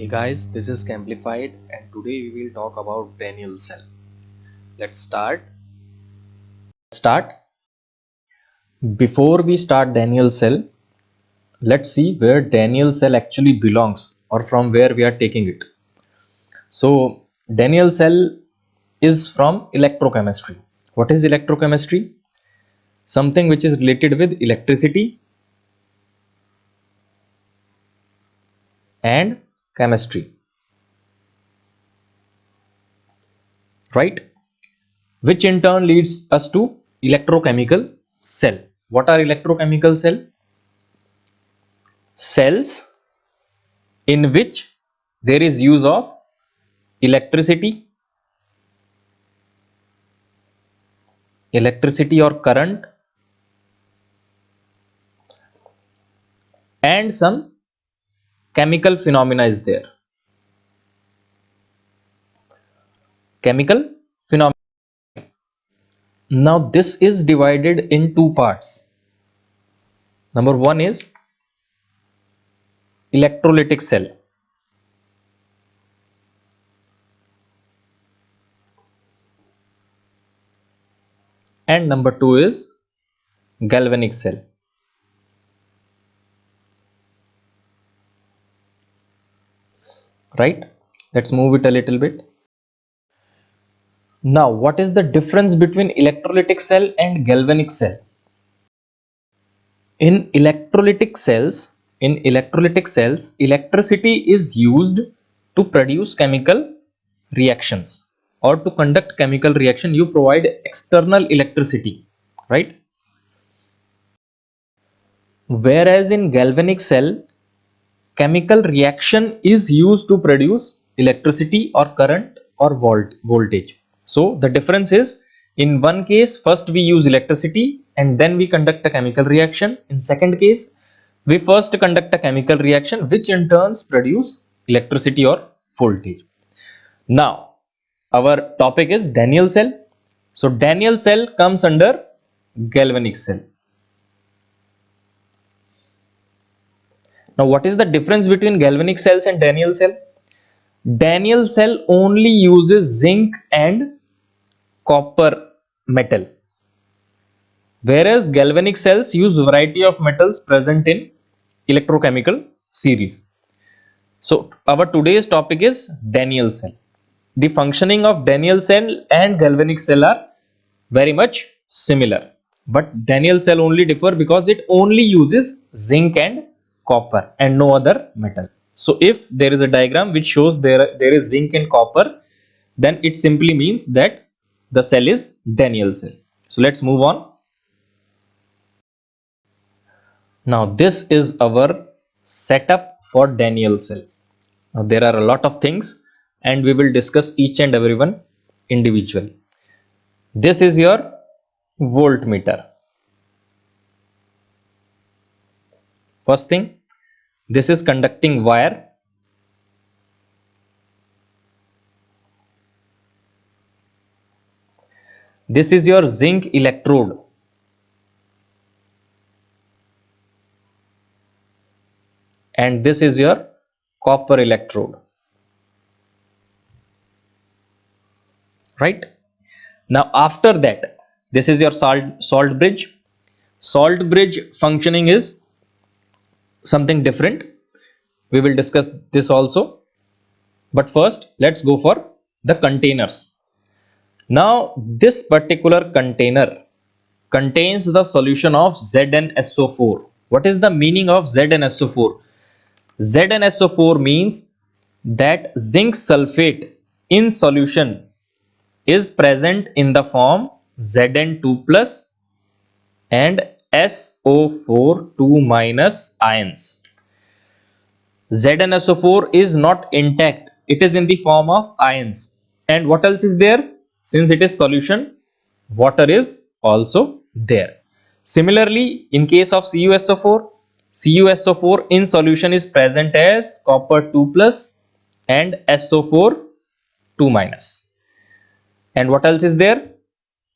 Hey guys, this is CHEMPLIFIED and today we will talk about Daniell Cell. Let's start. Before we start Daniell Cell, let's see where Daniell Cell actually belongs or from where we are taking it. So Daniell Cell is from electrochemistry. What is electrochemistry? Something which is related with electricity and chemistry, right? Which in turn leads us to electrochemical cell. What are electrochemical cell? Cells in which there is use of electricity or current and some chemical phenomena is there. Chemical phenomena. Now this is divided in two parts. Number one is electrolytic cell and number two is galvanic cell. Right? Let's move it a little bit. Now what is the difference between electrolytic cell and galvanic cell? In electrolytic cells, electricity is used to produce chemical reactions or to conduct chemical reaction. You provide external electricity, right? Whereas in galvanic cell, chemical reaction is used to produce electricity or current or voltage. So the difference is, in one case first we use electricity and then we conduct a chemical reaction. In second case we first conduct a chemical reaction which in turns produce electricity or voltage. Now our topic is Daniell cell. So Daniell cell comes under galvanic cell. Now what is the difference between galvanic cells and Daniell cell? Daniell cell only uses zinc and copper metal, whereas galvanic cells use variety of metals present in electrochemical series. So our today's topic is Daniell cell. The functioning of Daniell cell and galvanic cell are very much similar, but Daniell cell only differ because it only uses zinc and copper and no other metal. So if there is a diagram which shows there is zinc and copper, then it simply means that the cell is Daniell cell. So let's move on. Now this is our setup for Daniell cell. Now there are a lot of things and we will discuss each and every one individually. This is your voltmeter. First thing, this is conducting wire. This is your zinc electrode. And this is your copper electrode. Right? Now after that, this is your salt bridge. Salt bridge functioning is something different. We will discuss this also. But first, let's go for the containers. Now this particular container contains the solution of ZnSO4. What is the meaning of ZnSO4? ZnSO4 means that zinc sulfate in solution is present in the form Zn2 plus and SO4 2 minus ions. ZnSO4 is not intact, it is in the form of ions. And what else is there? Since it is solution, water is also there. Similarly, in case of CuSO4, CuSO4 in solution is present as copper 2 plus and SO4 2 minus. And what else is there?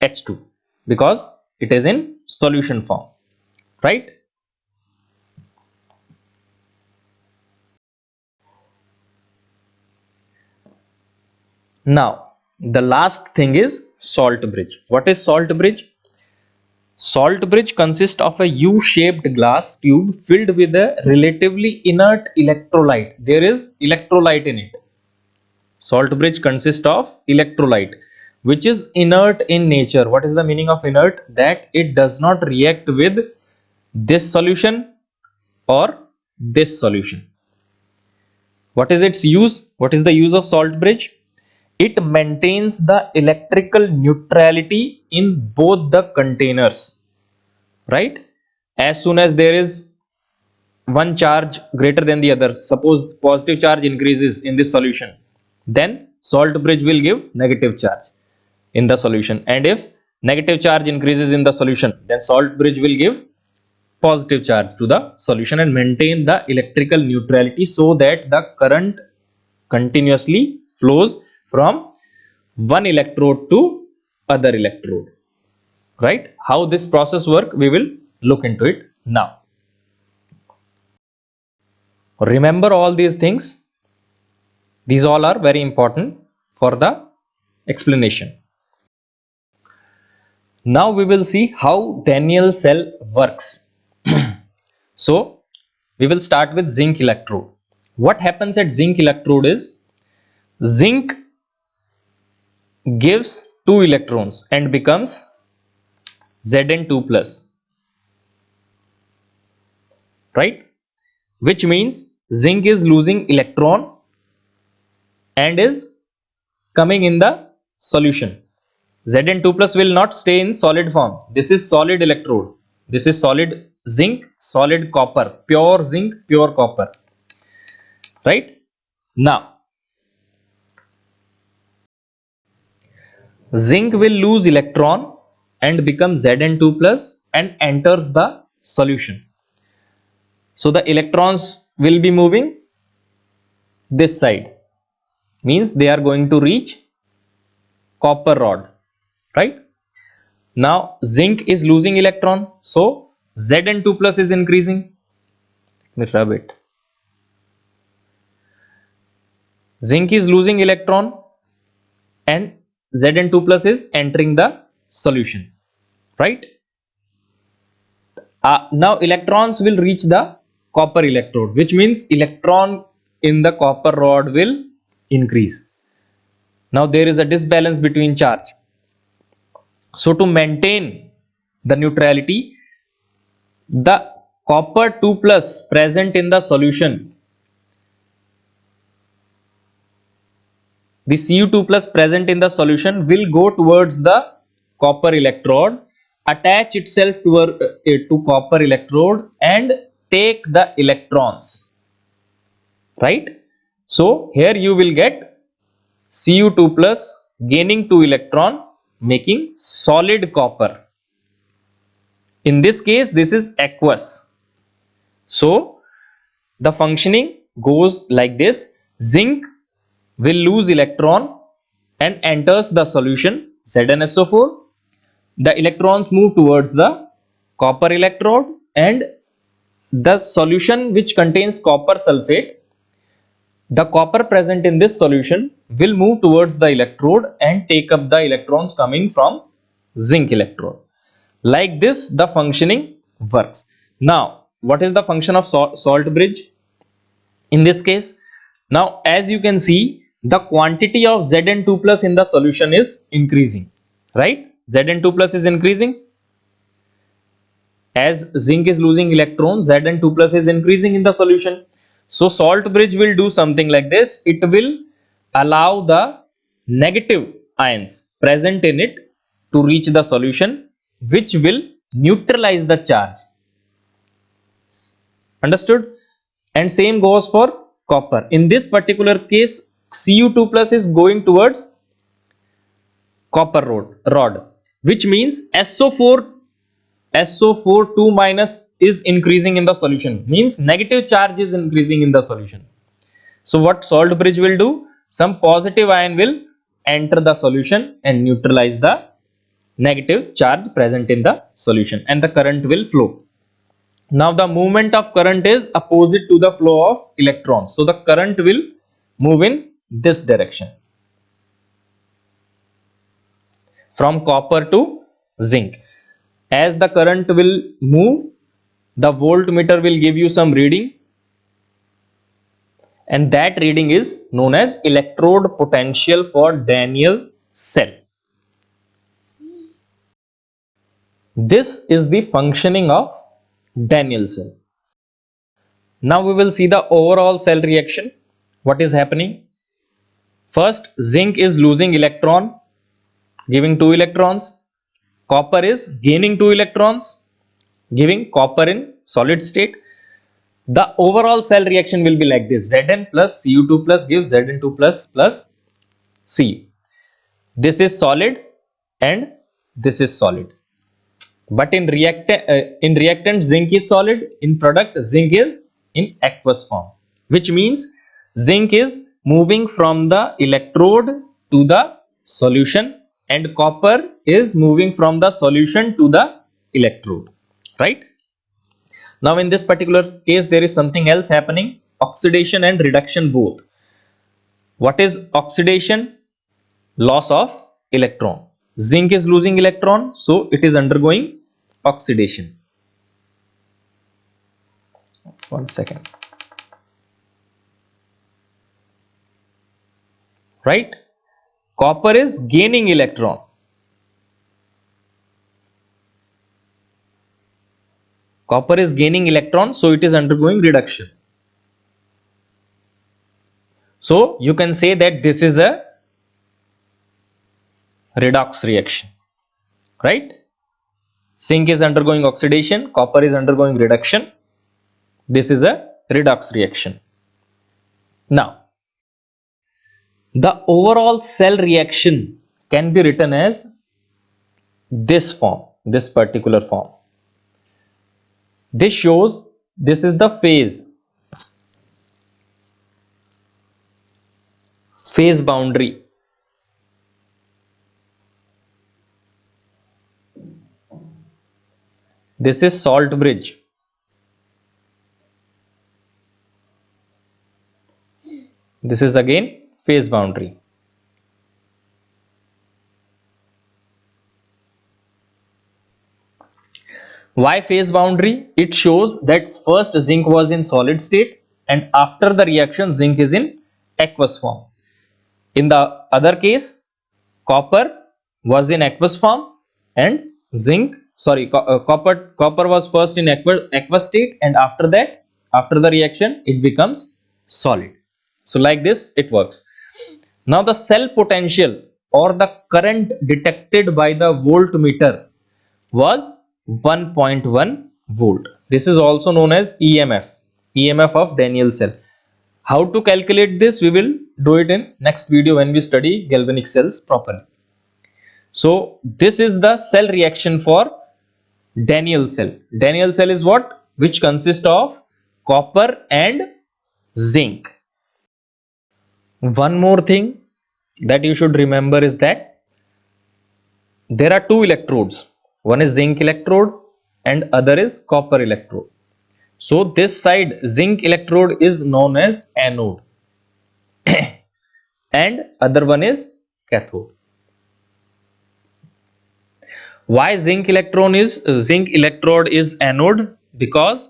H2, because it is in solution form, right? Now, the last thing is salt bridge. What is salt bridge? Salt bridge consists of a U-shaped glass tube filled with a relatively inert electrolyte. There is electrolyte in it. Salt bridge consists of electrolyte, which is inert in nature. What is the meaning of inert? That it does not react with this solution or this solution. What is its use? What is the use of salt bridge? It maintains the electrical neutrality in both the containers, right? As soon as there is one charge greater than the other, suppose positive charge increases in this solution, then salt bridge will give negative charge in the solution, and if negative charge increases in the solution, then salt bridge will give positive charge to the solution and maintain the electrical neutrality so that the current continuously flows from one electrode to other electrode, right? How this process work, we will look into it now. Remember all these things. These all are very important for the explanation. Now we will see how Daniell cell works. So we will start with zinc electrode. What happens at zinc electrode is zinc gives 2 electrons and becomes Zn2 plus, right? Which means zinc is losing electron and is coming in the solution. Zn2 plus will not stay in solid form. This is solid electrode. This is solid zinc, solid copper, pure zinc, pure copper, right? Now, zinc will lose electron and become Zn2 plus and enters the solution. So the electrons will be moving this side, means they are going to reach copper rod, right? Now zinc is losing electron, so Zn2 plus is increasing. Let me rub it. Zinc is losing electron and Zn2 plus is entering the solution, right? Now electrons will reach the copper electrode, which means electron in the copper rod will increase. Now there is a disbalance between charge. So to maintain the neutrality, the copper 2 plus present in the solution, the Cu2 plus present in the solution will go towards the copper electrode, attach itself to copper electrode and take the electrons, right? So here you will get Cu2 plus gaining 2 electron, making solid copper. In this case, this is aqueous. So the functioning goes like this. Zinc will lose electron and enters the solution ZnSO4. The electrons move towards the copper electrode and the solution which contains copper sulfate, the copper present in this solution will move towards the electrode and take up the electrons coming from zinc electrode. Like this the functioning works. Now what is the function of salt bridge in this case? Now as you can see, the quantity of Zn2 plus in the solution is increasing, right? Zn2 plus is increasing. As zinc is losing electrons, Zn2 plus is increasing in the solution. So salt bridge will do something like this. It will allow the negative ions present in it to reach the solution, which will neutralize the charge. Understood? And same goes for copper. In this particular case, Cu2 plus is going towards copper rod, which means SO4 2 minus is increasing in the solution, means negative charge is increasing in the solution. So what salt bridge will do? Some positive ion will enter the solution and neutralize the negative charge present in the solution and the current will flow. Now the movement of current is opposite to the flow of electrons. So the current will move in this direction. from copper to zinc. As the current will move, the voltmeter will give you some reading, and that reading is known as electrode potential for Daniell cell. This is the functioning of Daniell cell. Now we will see the overall cell reaction. What is happening? First, zinc is losing electron, giving 2 electrons. Copper is gaining 2 electrons, giving copper in solid state. The overall cell reaction will be like this: Zn plus Cu2 plus gives Zn2 plus Cu. This is solid and this is solid. But in reactant zinc is solid, in product zinc is in aqueous form, which means zinc is moving from the electrode to the solution and copper is moving from the solution to the electrode, right? Now in this particular case there is something else happening: oxidation and reduction both. What is oxidation? Loss of electron. Zinc is losing electron, so it is undergoing oxidation. One second. Right? Copper is gaining electron. Copper is gaining electron, so it is undergoing reduction. So you can say that this is a redox reaction, right? Zinc is undergoing oxidation, copper is undergoing reduction. This is a redox reaction. Now, the overall cell reaction can be written as this form, this particular form. This shows this is the phase boundary. This is salt bridge. This is again phase boundary. Why phase boundary? It shows that first zinc was in solid state and after the reaction zinc is in aqueous form. In the other case, copper was in aqueous form and copper was first in aqueous state, and after that, after the reaction, it becomes solid. So like this it works. Now the cell potential or the current detected by the voltmeter was 1.1 volt. This is also known as EMF of Daniell cell. How to calculate this, we will do it in next video when we study galvanic cells properly. So this is the cell reaction for Daniell cell. Daniell cell is what? Which consists of copper and zinc. One more thing that you should remember is that there are two electrodes. One is zinc electrode and other is copper electrode. So this side zinc electrode is known as anode and other one is cathode. Why zinc electrode is anode? Because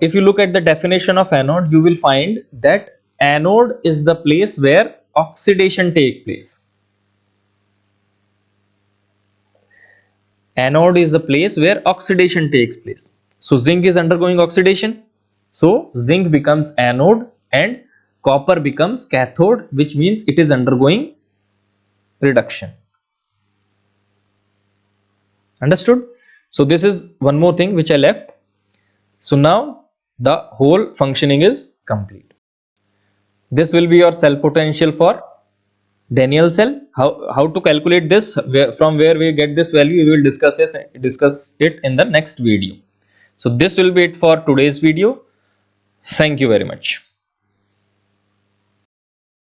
if you look at the definition of anode, you will find that anode is the place where oxidation takes place. Anode is the place where oxidation takes place. So zinc is undergoing oxidation, so zinc becomes anode and copper becomes cathode, which means it is undergoing reduction. Understood? So this is one more thing which I left. So now the whole functioning is complete. This will be your cell potential for Daniell cell. How to calculate this, from where we get this value, we will discuss it in the next video. So this will be it for today's video. Thank you very much.